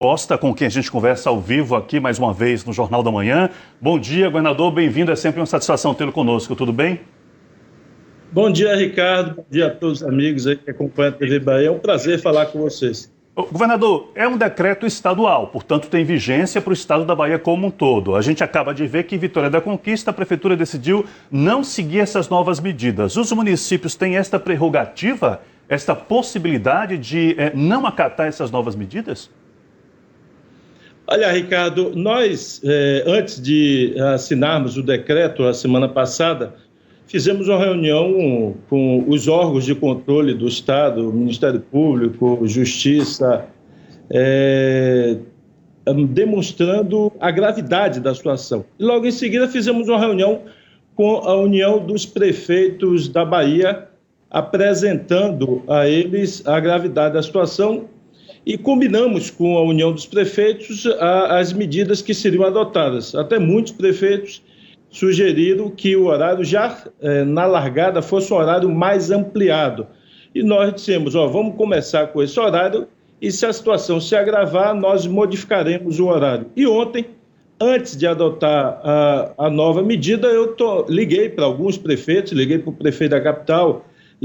Costa, com quem a gente conversa ao vivo aqui mais uma vez no Jornal da Manhã. Bom dia, governador, bem-vindo, é sempre uma satisfação tê-lo conosco, tudo bem? Bom dia, Ricardo, bom dia a todos os amigos aí que acompanham a TV Bahia, é um prazer falar com vocês. Governador, é um decreto estadual, portanto tem vigência para o estado da Bahia como um todo. A gente acaba de ver que em Vitória da Conquista a prefeitura decidiu não seguir essas novas medidas. Os municípios têm esta prerrogativa, esta possibilidade de não acatar essas novas medidas? Olha, Ricardo, nós, antes de assinarmos o decreto a semana passada, fizemos uma reunião com os órgãos de controle do Estado, Ministério Público, Justiça, demonstrando a gravidade da situação. E logo em seguida fizemos uma reunião com a União dos Prefeitos da Bahia, apresentando a eles a gravidade da situação e combinamos com a União dos Prefeitos as medidas que seriam adotadas. Até muitos prefeitos sugeriram que o horário já na largada fosse um horário mais ampliado. E nós dissemos, vamos começar com esse horário e se a situação se agravar, nós modificaremos o horário. E ontem, antes de adotar a nova medida, eu liguei para alguns prefeitos, liguei para o prefeito da capital,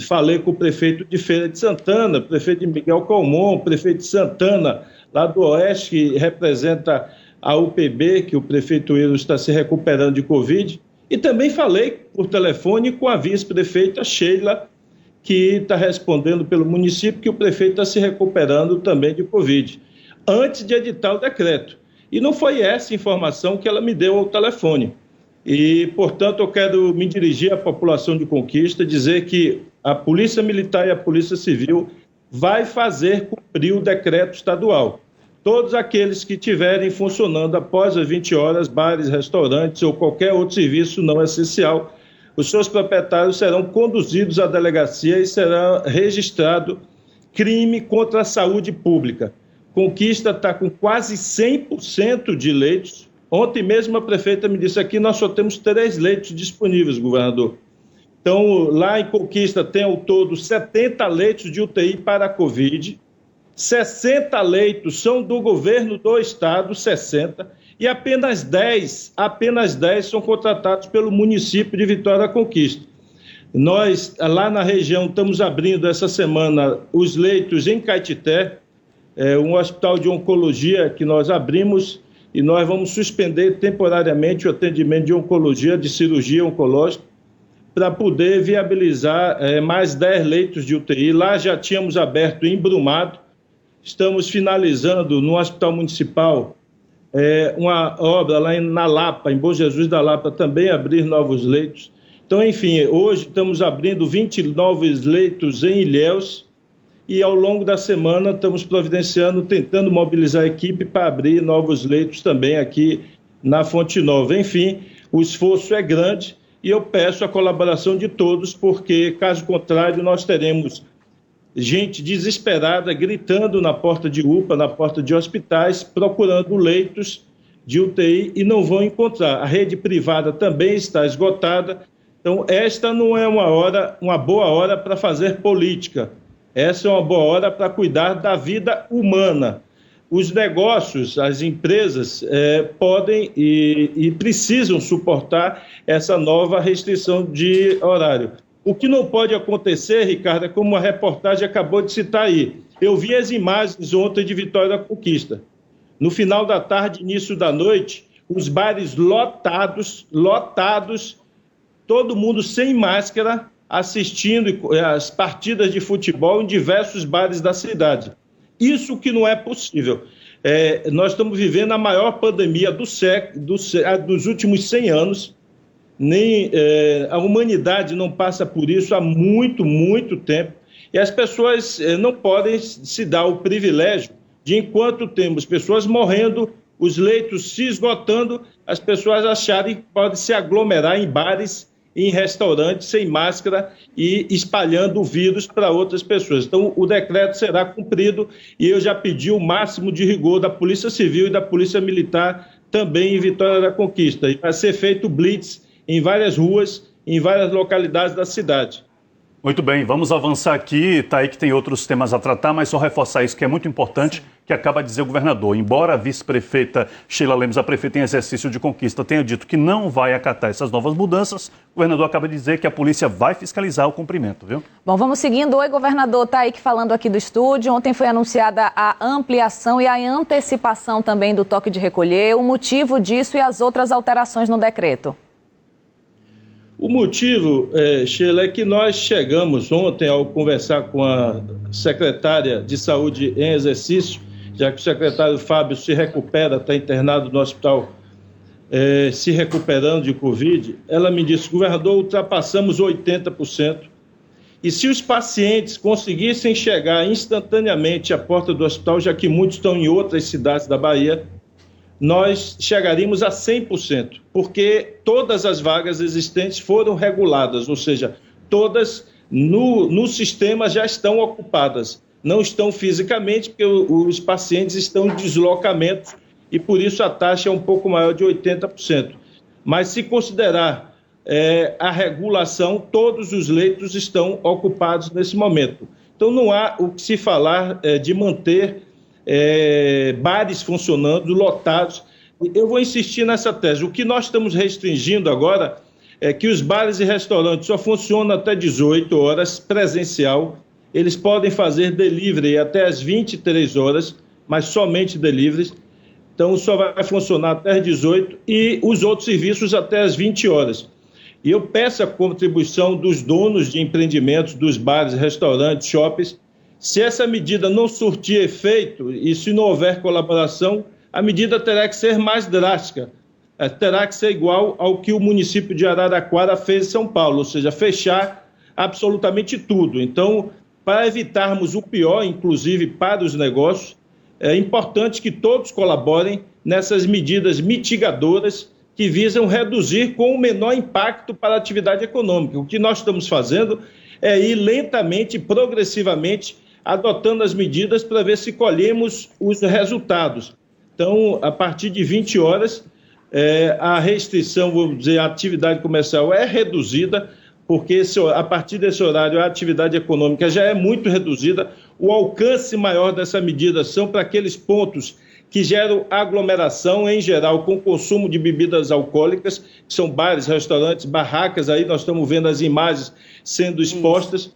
falei com o prefeito de Feira de Santana, prefeito de Miguel Calmon, prefeito de Santana, lá do Oeste, que representa a UPB, que o prefeito Eros está se recuperando de Covid. E também falei por telefone com a vice-prefeita Sheila, que está respondendo pelo município que o prefeito está se recuperando também de Covid, antes de editar o decreto. E não foi essa informação que ela me deu ao telefone. E, portanto, eu quero me dirigir à população de Conquista, dizer que a Polícia Militar e a Polícia Civil vai fazer cumprir o decreto estadual. Todos aqueles que estiverem funcionando após as 20 horas, bares, restaurantes ou qualquer outro serviço não essencial, os seus proprietários serão conduzidos à delegacia e será registrado crime contra a saúde pública. Conquista está com quase 100% de leitos. Ontem mesmo a prefeita me disse aqui, nós só temos 3 leitos disponíveis, governador. Então, lá em Conquista tem ao todo 70 leitos de UTI para a Covid, 60 leitos são do governo do estado, 60, e apenas 10 são contratados pelo município de Vitória da Conquista. Nós, lá na região, estamos abrindo essa semana os leitos em Caetité, um hospital de oncologia que nós abrimos, e nós vamos suspender temporariamente o atendimento de oncologia, de cirurgia oncológica, para poder viabilizar mais 10 leitos de UTI. Lá já tínhamos aberto em Brumado, estamos finalizando no Hospital Municipal uma obra lá na Lapa, em Bom Jesus da Lapa, também abrir novos leitos. Então, enfim, hoje estamos abrindo 20 novos leitos em Ilhéus e ao longo da semana estamos providenciando, tentando mobilizar a equipe para abrir novos leitos também aqui na Fonte Nova. Enfim, o esforço é grande e eu peço a colaboração de todos, porque, caso contrário, nós teremos gente desesperada gritando na porta de UPA, na porta de hospitais, procurando leitos de UTI e não vão encontrar. A rede privada também está esgotada. Então, esta não é uma boa hora para fazer política. Essa é uma boa hora para cuidar da vida humana. Os negócios, as empresas podem e precisam suportar essa nova restrição de horário. O que não pode acontecer, Ricardo, é como a reportagem acabou de citar aí. Eu vi as imagens ontem de Vitória da Conquista. No final da tarde, início da noite, os bares lotados, todo mundo sem máscara, assistindo as partidas de futebol em diversos bares da cidade. Isso que não é possível. Nós estamos vivendo a maior pandemia dos últimos 100 anos. A humanidade não passa por isso há muito, muito tempo. E as pessoas não podem se dar o privilégio de, enquanto temos pessoas morrendo, os leitos se esgotando, as pessoas acharem que podem se aglomerar em bares, em restaurantes, sem máscara e espalhando o vírus para outras pessoas. Então, o decreto será cumprido e eu já pedi o máximo de rigor da Polícia Civil e da Polícia Militar também em Vitória da Conquista. E vai ser feito blitz em várias ruas, em várias localidades da cidade. Muito bem, vamos avançar aqui, tá aí que tem outros temas a tratar, mas só reforçar isso que é muito importante, que acaba de dizer o governador. Embora a vice-prefeita Sheila Lemos, a prefeita em exercício de conquista, tenha dito que não vai acatar essas novas mudanças, o governador acaba de dizer que a polícia vai fiscalizar o cumprimento, viu? Bom, vamos seguindo. Oi, governador, tá aí falando aqui do estúdio. Ontem foi anunciada a ampliação e a antecipação também do toque de recolher, o motivo disso e as outras alterações no decreto. O motivo, Sheila, é que nós chegamos ontem ao conversar com a secretária de Saúde em exercício, já que o secretário Fábio se recupera, está internado no hospital, se recuperando de Covid. Ela me disse, governador, ultrapassamos 80%. E se os pacientes conseguissem chegar instantaneamente à porta do hospital, já que muitos estão em outras cidades da Bahia, nós chegaríamos a 100%, porque todas as vagas existentes foram reguladas, ou seja, todas no sistema já estão ocupadas. Não estão fisicamente, porque os pacientes estão em deslocamentos e por isso a taxa é um pouco maior de 80%. Mas se considerar a regulação, todos os leitos estão ocupados nesse momento. Então não há o que se falar de manter bares funcionando, lotados. Eu vou insistir nessa tese. O que nós estamos restringindo agora é que os bares e restaurantes só funcionam até 18 horas, presencial. Eles podem fazer delivery até as 23 horas, mas somente delivery. Então, só vai funcionar até as 18 e os outros serviços até as 20 horas. E eu peço a contribuição dos donos de empreendimentos, dos bares, restaurantes, shoppings. Se essa medida não surtir efeito e se não houver colaboração, a medida terá que ser mais drástica. Terá que ser igual ao que o município de Araraquara fez em São Paulo, ou seja, fechar absolutamente tudo. Então, para evitarmos o pior, inclusive para os negócios, é importante que todos colaborem nessas medidas mitigadoras que visam reduzir com o menor impacto para a atividade econômica. O que nós estamos fazendo é ir lentamente, progressivamente, adotando as medidas para ver se colhemos os resultados. Então, a partir de 20 horas, a restrição, vamos dizer, a atividade comercial é reduzida, porque a partir desse horário a atividade econômica já é muito reduzida. O alcance maior dessa medida são para aqueles pontos que geram aglomeração, em geral, com consumo de bebidas alcoólicas, que são bares, restaurantes, barracas, aí nós estamos vendo as imagens sendo expostas.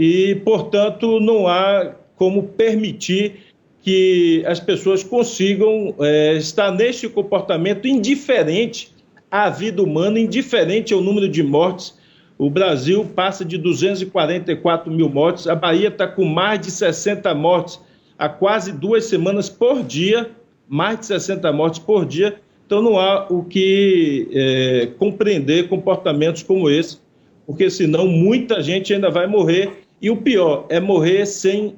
E, portanto, não há como permitir que as pessoas consigam estar neste comportamento indiferente à vida humana, indiferente ao número de mortes. O Brasil passa de 244 mil mortes, a Bahia está com mais de 60 mortes há quase 2 semanas por dia, mais de 60 mortes por dia. Então, não há o que compreender comportamentos como esse, porque senão muita gente ainda vai morrer. E o pior é morrer sem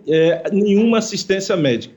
nenhuma assistência médica.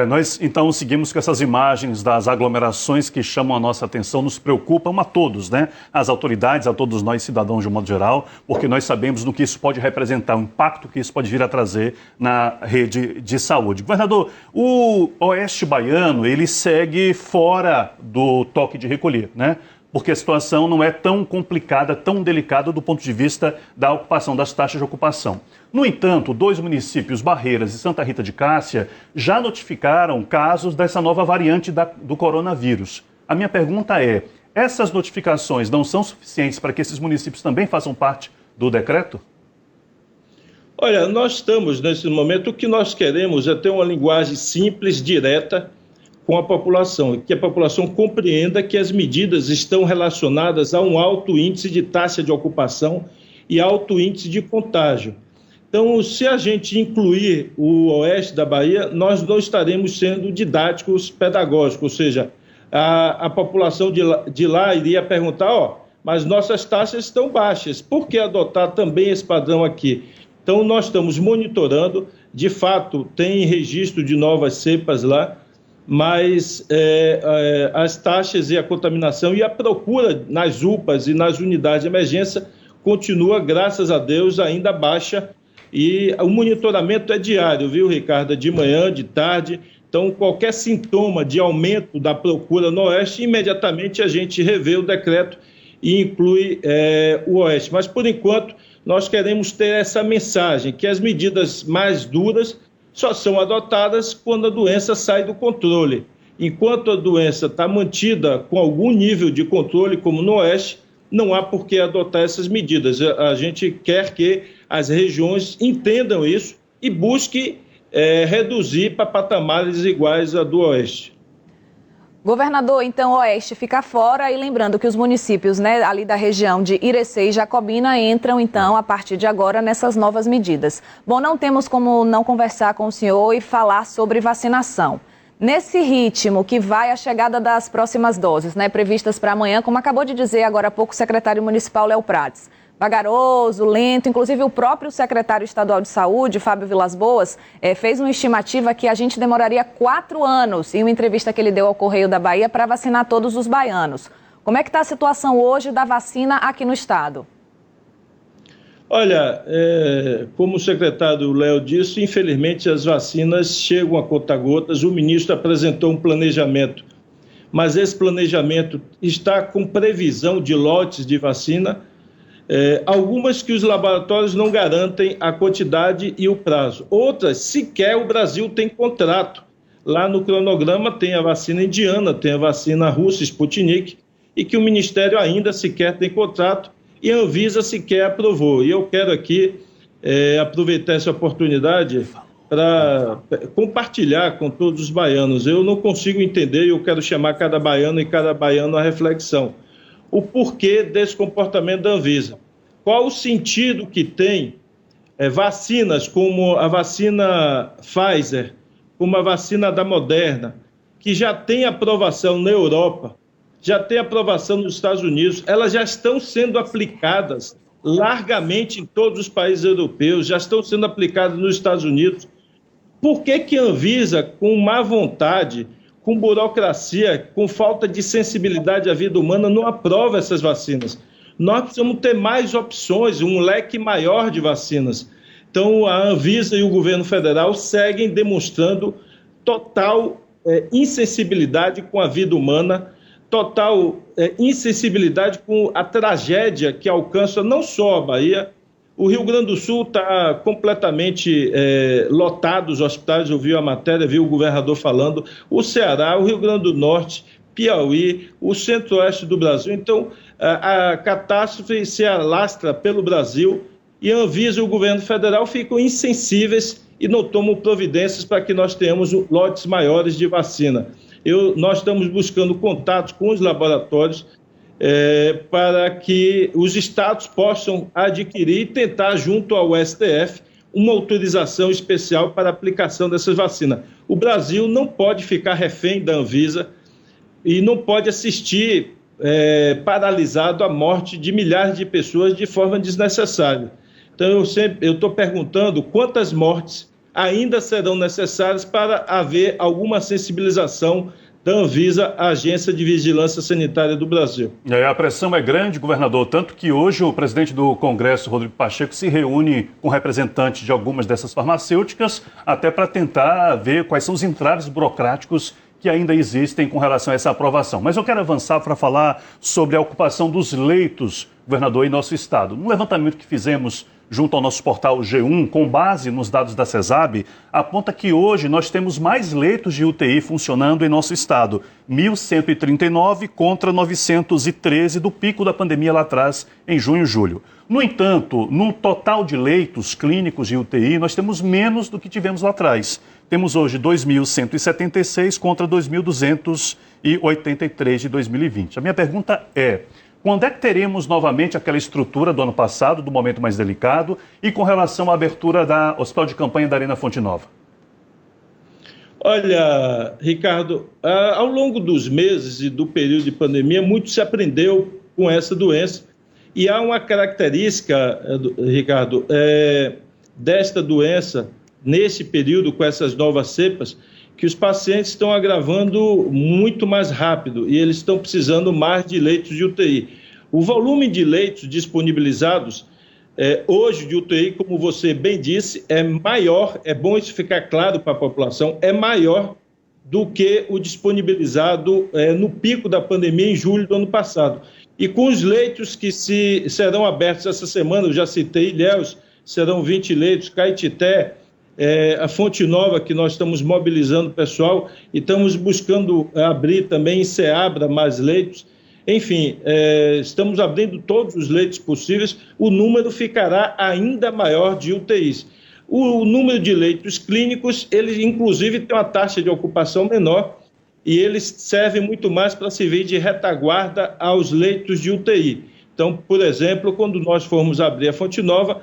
Nós, então, seguimos com essas imagens das aglomerações que chamam a nossa atenção, nos preocupam a todos, né? As autoridades, a todos nós, cidadãos de um modo geral, porque nós sabemos no que isso pode representar, o impacto que isso pode vir a trazer na rede de saúde. Governador, o Oeste Baiano, ele segue fora do toque de recolher, né? Porque a situação não é tão complicada, tão delicada do ponto de vista da ocupação, das taxas de ocupação. No entanto, 2 municípios, Barreiras e Santa Rita de Cássia, já notificaram casos dessa nova variante do coronavírus. A minha pergunta é, essas notificações não são suficientes para que esses municípios também façam parte do decreto? Olha, nós estamos nesse momento, o que nós queremos é ter uma linguagem simples, direta, com a população, que a população compreenda que as medidas estão relacionadas a um alto índice de taxa de ocupação e alto índice de contágio. Então, se a gente incluir o oeste da Bahia, nós não estaremos sendo didáticos pedagógicos, ou seja, a população de lá iria perguntar, mas nossas taxas estão baixas, por que adotar também esse padrão aqui? Então, nós estamos monitorando, de fato, tem registro de novas cepas lá, mas as taxas e a contaminação e a procura nas UPAs e nas unidades de emergência continua, graças a Deus, ainda baixa. E o monitoramento é diário, viu, Ricardo? De manhã, de tarde. Então, qualquer sintoma de aumento da procura no Oeste, imediatamente a gente revê o decreto e inclui o Oeste. Mas, por enquanto, nós queremos ter essa mensagem, que as medidas mais duras só são adotadas quando a doença sai do controle. Enquanto a doença está mantida com algum nível de controle, como no Oeste, não há por que adotar essas medidas. A gente quer que as regiões entendam isso e busquem reduzir para patamares iguais a do Oeste. Governador, então o Oeste fica fora, e lembrando que os municípios, né, ali da região de Irecê e Jacobina entram então a partir de agora nessas novas medidas. Bom, não temos como não conversar com o senhor e falar sobre vacinação. Nesse ritmo que vai a chegada das próximas doses, né, previstas para amanhã, como acabou de dizer agora há pouco o secretário municipal Léo Prates, vagaroso, lento, inclusive o próprio secretário estadual de saúde, Fábio Vilas Boas, fez uma estimativa que a gente demoraria 4 anos, em uma entrevista que ele deu ao Correio da Bahia, para vacinar todos os baianos. Como é que está a situação hoje da vacina aqui no estado? Olha, como o secretário Léo disse, infelizmente as vacinas chegam a conta-gotas. O ministro apresentou um planejamento, mas esse planejamento está com previsão de lotes de vacina, algumas que os laboratórios não garantem a quantidade e o prazo. Outras, sequer o Brasil tem contrato. Lá no cronograma tem a vacina indiana, tem a vacina russa, Sputnik, e que o Ministério ainda sequer tem contrato e a Anvisa sequer aprovou. E eu quero aqui aproveitar essa oportunidade para compartilhar com todos os baianos. Eu não consigo entender e eu quero chamar cada baiano e cada baiano à reflexão. O porquê desse comportamento da Anvisa. Qual o sentido que tem vacinas como a vacina Pfizer, como a vacina da Moderna, que já tem aprovação na Europa, já tem aprovação nos Estados Unidos, elas já estão sendo aplicadas largamente em todos os países europeus, já estão sendo aplicadas nos Estados Unidos. Por que a Anvisa, com má vontade, com burocracia, com falta de sensibilidade à vida humana, não aprova essas vacinas? Nós precisamos ter mais opções, um leque maior de vacinas. Então, a Anvisa e o governo federal seguem demonstrando total insensibilidade com a vida humana, total insensibilidade com a tragédia que alcança não só a Bahia. O Rio Grande do Sul está completamente lotado, os hospitais, eu vi a matéria, vi o governador falando, o Ceará, o Rio Grande do Norte, Piauí, o centro-oeste do Brasil. Então, a catástrofe se alastra pelo Brasil e a Anvisa e o governo federal ficam insensíveis e não tomam providências para que nós tenhamos lotes maiores de vacina. Nós estamos buscando contatos com os laboratórios para que os estados possam adquirir e tentar, junto ao STF, uma autorização especial para a aplicação dessas vacinas. O Brasil não pode ficar refém da Anvisa e não pode assistir paralisado a morte de milhares de pessoas de forma desnecessária. Então, eu estou perguntando quantas mortes ainda serão necessárias para haver alguma sensibilização da Anvisa, a Agência de Vigilância Sanitária do Brasil. A pressão é grande, governador, tanto que hoje o presidente do Congresso, Rodrigo Pacheco, se reúne com representantes de algumas dessas farmacêuticas, até para tentar ver quais são os entraves burocráticos que ainda existem com relação a essa aprovação. Mas eu quero avançar para falar sobre a ocupação dos leitos, governador, em nosso estado. No levantamento que fizemos junto ao nosso portal G1, com base nos dados da CESAB, aponta que hoje nós temos mais leitos de UTI funcionando em nosso estado. 1.139 contra 913 do pico da pandemia lá atrás, em junho e julho. No entanto, no total de leitos clínicos de UTI, nós temos menos do que tivemos lá atrás. Temos hoje 2.176 contra 2.283 de 2020. A minha pergunta é: quando é que teremos novamente aquela estrutura do ano passado, do momento mais delicado, e com relação à abertura da Hospital de Campanha da Arena Fonte Nova? Olha, Ricardo, ao longo dos meses e do período de pandemia, muito se aprendeu com essa doença. E há uma característica, Ricardo, desta doença, nesse período, com essas novas cepas, que os pacientes estão agravando muito mais rápido e eles estão precisando mais de leitos de UTI. O volume de leitos disponibilizados hoje de UTI, como você bem disse, é maior, é bom isso ficar claro para a população, é maior do que o disponibilizado no pico da pandemia em julho do ano passado. E com os leitos que serão abertos essa semana, eu já citei Ilhéus, serão 20 leitos, Caetité, a Fonte Nova, que nós estamos mobilizando o pessoal, e estamos buscando abrir também em Ceabra mais leitos. Enfim, estamos abrindo todos os leitos possíveis, o número ficará ainda maior de UTIs. O número de leitos clínicos, eles inclusive têm uma taxa de ocupação menor, e eles servem muito mais para servir de retaguarda aos leitos de UTI. Então, por exemplo, quando nós formos abrir a Fonte Nova,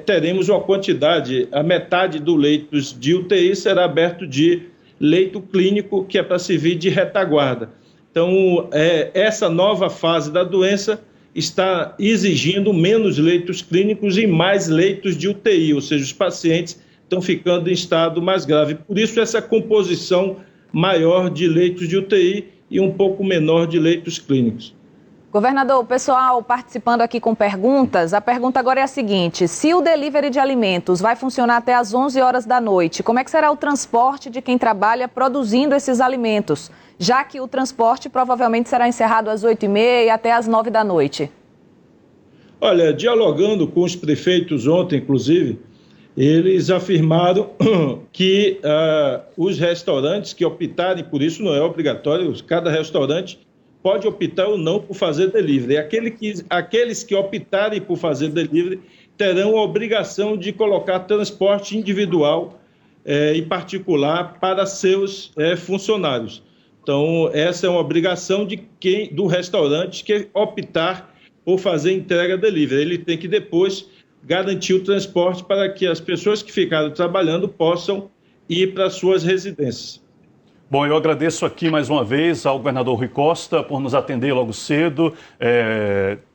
teremos uma quantidade, a metade dos leitos de UTI será aberto de leito clínico, que é para servir de retaguarda. Então, essa nova fase da doença está exigindo menos leitos clínicos e mais leitos de UTI, ou seja, os pacientes estão ficando em estado mais grave. Por isso, essa composição maior de leitos de UTI e um pouco menor de leitos clínicos. Governador, o pessoal participando aqui com perguntas, a pergunta agora é a seguinte: se o delivery de alimentos vai funcionar até às 11 horas da noite, como é que será o transporte de quem trabalha produzindo esses alimentos? Já que o transporte provavelmente será encerrado às 8h30 até às 9 da noite. Olha, dialogando com os prefeitos ontem, inclusive, eles afirmaram que os restaurantes que optarem por isso, não é obrigatório, cada restaurante pode optar ou não por fazer delivery. Aqueles que optarem por fazer delivery terão a obrigação de colocar transporte individual e particular para seus funcionários. Então, essa é uma obrigação do restaurante que optar por fazer entrega delivery. Ele tem que depois garantir o transporte para que as pessoas que ficaram trabalhando possam ir para suas residências. Bom, eu agradeço aqui mais uma vez ao governador Rui Costa por nos atender logo cedo,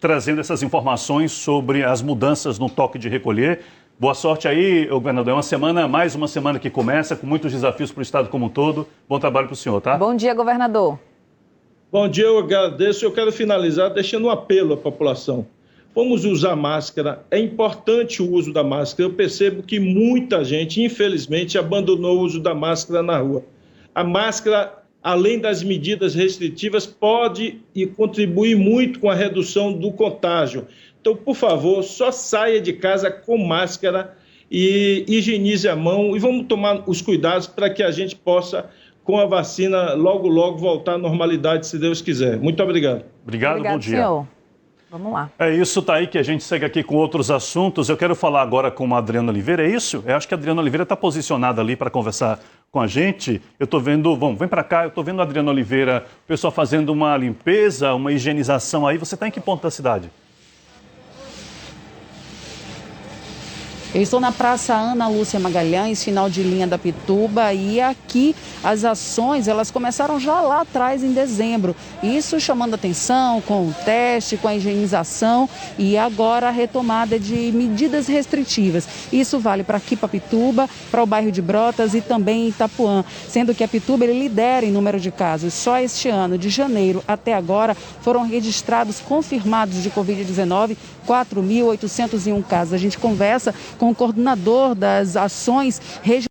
trazendo essas informações sobre as mudanças no toque de recolher. Boa sorte aí, governador. É mais uma semana que começa, com muitos desafios para o Estado como um todo. Bom trabalho para o senhor, tá? Bom dia, governador. Bom dia, eu agradeço. Eu quero finalizar deixando um apelo à população. Vamos usar máscara, é importante o uso da máscara. Eu percebo que muita gente, infelizmente, abandonou o uso da máscara na rua. A máscara, além das medidas restritivas, pode e contribuir muito com a redução do contágio. Então, por favor, só saia de casa com máscara e higienize a mão e vamos tomar os cuidados para que a gente possa, com a vacina, logo, logo voltar à normalidade, se Deus quiser. Muito obrigado. Obrigado, bom dia. Senhor. Vamos lá. É isso, tá aí que a gente segue aqui com outros assuntos. Eu quero falar agora com a Adriana Oliveira, é isso? Eu acho que a Adriana Oliveira está posicionada ali para conversar com a gente. Eu estou vendo, vem para cá, eu estou vendo a Adriana Oliveira, o pessoal fazendo uma limpeza, uma higienização aí. Você está em que ponto da cidade? Eu estou na Praça Ana Lúcia Magalhães, final de linha da Pituba, e aqui as ações elas começaram já lá atrás em dezembro. Isso chamando atenção com o teste, com a higienização e agora a retomada de medidas restritivas. Isso vale para aqui, para Pituba, para o bairro de Brotas e também Itapuã, sendo que a Pituba ele lidera em número de casos. Só este ano, de janeiro até agora, foram registrados confirmados de Covid-19 4.801 casos. A gente conversa com o coordenador das ações regionais